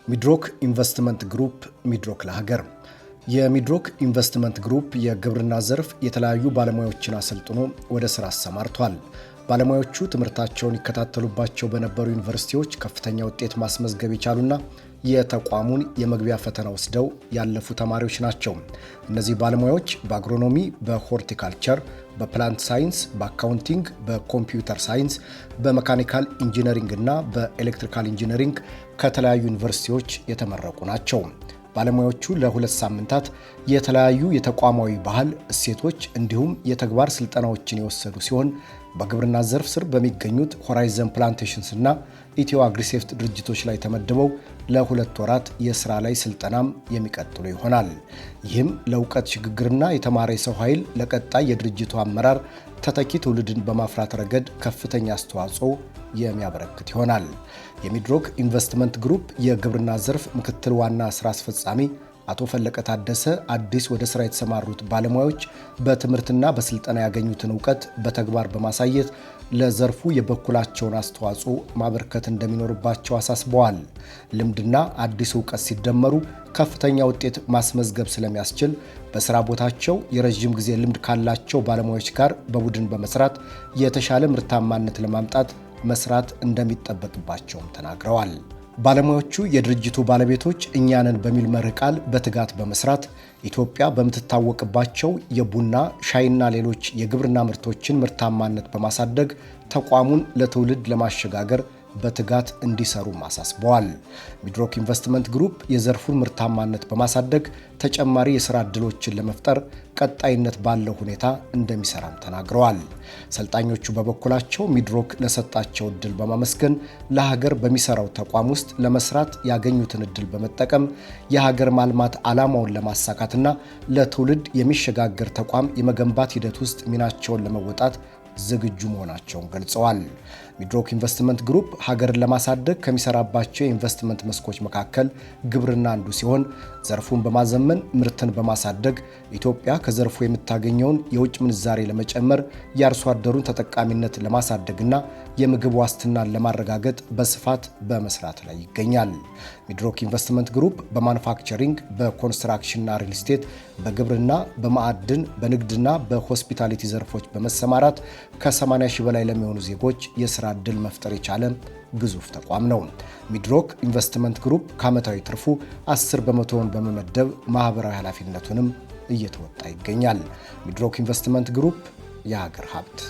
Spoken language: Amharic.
ሚድሮክ ኢንቨስትመንት ግሩፕ ሚድሮክ ለሀገር የሚድሮክ ኢንቨስትመንት ግሩፕ የግብርና ዘርፍ የተለያዩ ባለሙያዎችን አሰልጥኖ ወደ ስራ አሰማርቷል። ባለሙያዎቹ ትምህርታቸውን ይከታተሉባቸው በነበሩ ዩኒቨርሲቲዎች ከፍተኛ ውጤት ማስመዝገብ የቻሉና የተቋሙን የመግቢያ ፈተና ወስደው ያለፉ ተማሪዎች ናቸው። እነዚህ ባለሙያዎች በአግሮኖሚ፣ በሆርቲካልቸር፣ በፕላንት ሳይንስ፣ በአካውንቲንግ፣ በኮምፒውተር ሳይንስ፣ በመካኒካል ኢንጂነሪንግ እና በኤሌክትሪካል ኢንጂነሪንግ ከተለያዩ ዩኒቨርሲቲዎች የተመረቁ ናቸው። ባለሙያዎቹ ለሁለት ሳምንታት የተለያዩ የተቋማዊ ባህል እሴቶች እንዲሁም የተግባር ስልጠናዎችን የወሰዱ ሲሆን በግብርና ዘርፍ ስር በሚገኙት ሆራይዘን ፕላንቴሽንስ እና ኢትዮ አግሪሴፍት ድርጅቶች ላይ ተመድበው ለሁለት ወራት የስራ ላይ ስልጠናም የሚቀጥሉ ይሆናል። ይህም ለእውቀት ሽግግርና የተማረ የሰው ኃይል ለቀጣይ የድርጅቱ አመራር ተተኪ ትውልድን በማፍራት ረገድ ከፍተኛ አስተዋጽኦ የሚያበረክት ይሆናል። የሚድሮክ ኢንቨስትመንት ግሩፕ የግብርና ዘርፍ ምክትል ዋና ስራ አስፈጻሚ አቶ ፈለቀ ታደሰ አዲስ ወደ ስራ የተሰማሩት ባለሙያዎች በትምህርትና በስልጠና ያገኙትን እውቀት በተግባር በማሳየት ለዘርፉ የበኩላቸውን አስተዋጽኦ ማበርከት እንደሚኖርባቸው አሳስበዋል። ልምድና አዲስ እውቀት ሲደመሩ ከፍተኛ ውጤት ማስመዝገብ ስለሚያስችል በስራ ቦታቸው የረዥም ጊዜ ልምድ ካላቸው ባለሙያዎች ጋር በቡድን በመስራት የተሻለ ምርታማነት ለማምጣት መስራት እንደሚጠበቅባቸውም ተናግረዋል። ባለሙያዎቹ የድርጅቱ ባለቤቶች እኛንን በሚል መርህ ቃል በትጋት በመስራት ኢትዮጵያ በምትታወቅባቸው የቡና፣ ሻይና ሌሎች የግብርና ምርቶችን ምርታማነት በማሳደግ ተቋሙን ለትውልድ ለማሸጋገር በትጋት እንዲሰሩ አሳስበዋል። ሚድሮክ ኢንቨስትመንት ግሩፕ የዘርፉን ምርታማነት በማሳደግ ተጨማሪ የሥራ ዕድሎችን ለመፍጠር ቀጣይነት ባለው ሁኔታ እንደሚሰራም ተናግረዋል። ሰልጣኞቹ በበኩላቸው ሚድሮክ ለሰጣቸው ዕድል በማመስገን ለሀገር በሚሰራው ተቋም ውስጥ ለመስራት ያገኙትን ዕድል በመጠቀም የሀገር ማልማት ዓላማውን ለማሳካትና ለትውልድ የሚሸጋገር ተቋም የመገንባት ሂደት ውስጥ ሚናቸውን ለመወጣት ዝግጁ መሆናቸውን ገልጸዋል። ሚድሮክ ኢንቨስትመንት ግሩፕ ሀገርን ለማሳደግ ከሚሰራባቸው የኢንቨስትመንት መስኮች መካከል ግብርና አንዱ ሲሆን ዘርፉን በማዘመን ምርትን በማሳደግ ኢትዮጵያ ከዘርፉ የምታገኘውን የውጭ ምንዛሬ ለመጨመር የአርሶ አደሩን ተጠቃሚነት ለማሳደግና የምግብ ዋስትናን ለማረጋገጥ በስፋት በመስራት ላይ ይገኛል። ሚድሮክ ኢንቨስትመንት ግሩፕ በማኑፋክቸሪንግ፣ በኮንስትራክሽንና ሪል ስቴት፣ በግብርና፣ በማዕድን፣ በንግድና በሆስፒታሊቲ ዘርፎች በመሰማራት ከ80 ሺህ በላይ ለሚሆኑ ዜጎች የስራ ዕድል መፍጠር የቻለ ግዙፍ ተቋም ነው። ሚድሮክ ኢንቨስትመንት ግሩፕ ከዓመታዊ ትርፉ 10 በመቶውን በመመደብ ማህበራዊ ኃላፊነቱንም እየተወጣ ይገኛል። ሚድሮክ ኢንቨስትመንት ግሩፕ የሀገር ሀብት